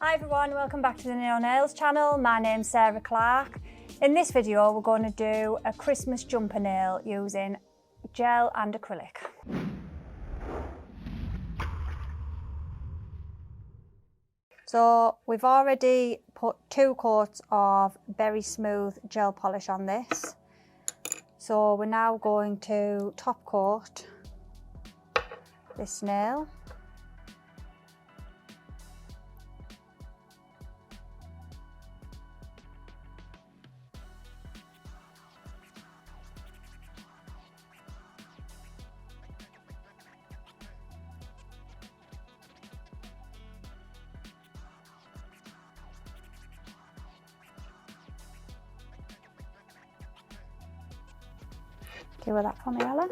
Hi everyone, welcome back to the Neo Nails channel. My name's Sarah Clark. In this video we're going to do a Christmas jumper nail using gel and acrylic. So we've already put 2 coats of Berry Smooth gel polish on this. So we're now going to top coat this nail. Cure that for me, Ella.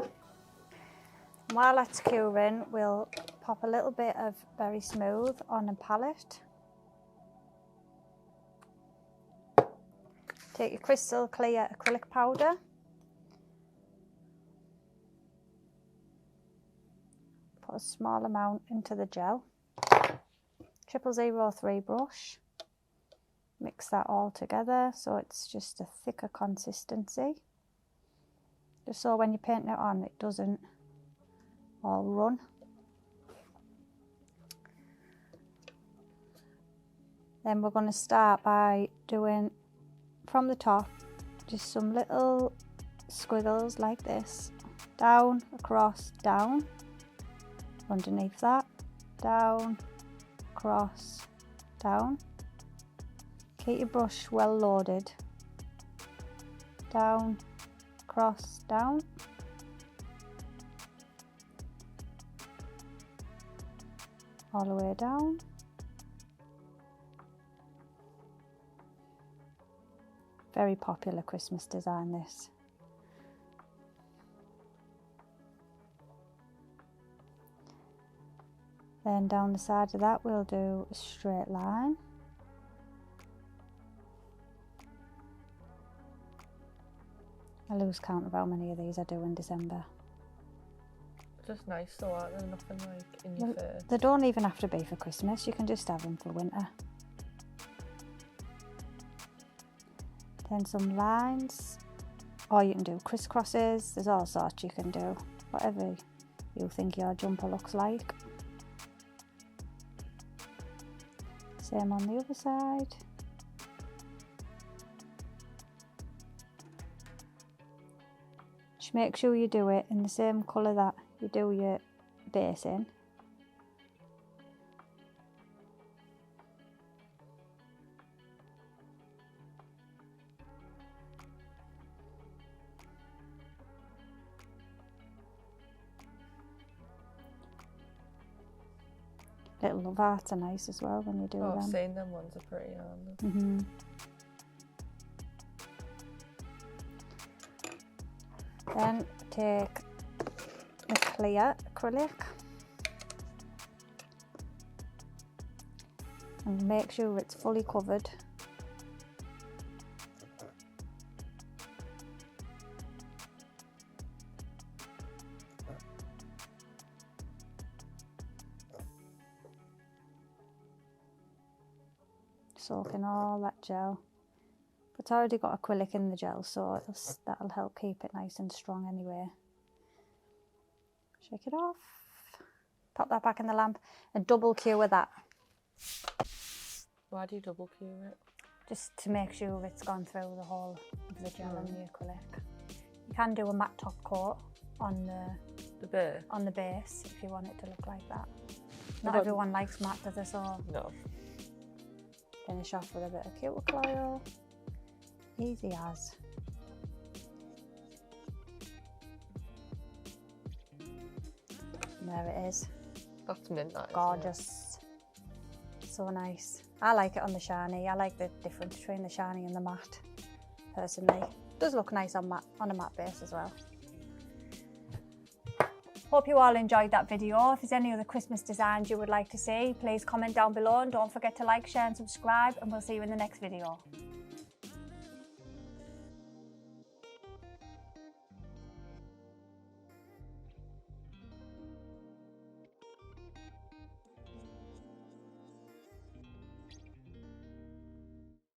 While that's curing, we'll pop a little bit of Berry Smooth on a palette. Take your crystal clear acrylic powder. Put a small amount into the gel. 0003 brush. Mix that all together so it's just a thicker consistency. Just so when you're painting it on, it doesn't all run. Then we're going to start by doing, from the top, just some little squiggles like this. Down, across, down. Underneath that, down, across, down. Keep your brush well loaded. Down, across, down. All the way down. Very popular Christmas design, this. Then down the side of that we'll do a straight line. I lose count of how many of these I do in December. Just nice though, aren't they? Nothing like in your face. They don't even have to be for Christmas, you can just have them for winter. Then some lines, or you can do crisscrosses, there's all sorts you can do, whatever you think your jumper looks like. Same on the other side. Just make sure you do it in the same colour that you do your base in. Little love hearts are nice as well when you do them. I've seen them ones are pretty, aren't they? Then take a clear acrylic and make sure it's fully covered. Soaking all that gel. It's already got acrylic in the gel, so that'll help keep it nice and strong anyway. Shake it off. Pop that back in the lamp and double cure that. Why do you double cure it? Just to make sure it's gone through the whole of the gel and the acrylic. You can do a matte top coat on the base if you want it to look like that. Not everyone likes matte, does they? So no. Finish off with a bit of cuticle. Easy as. And there it is. That's midnight. Gorgeous. So nice. I like it on the shiny. I like the difference between the shiny and the matte, personally. It does look nice on a matte base as well. Hope you all enjoyed that video. If there's any other Christmas designs you would like to see, please comment down below and don't forget to like, share and subscribe, and we'll see you in the next video.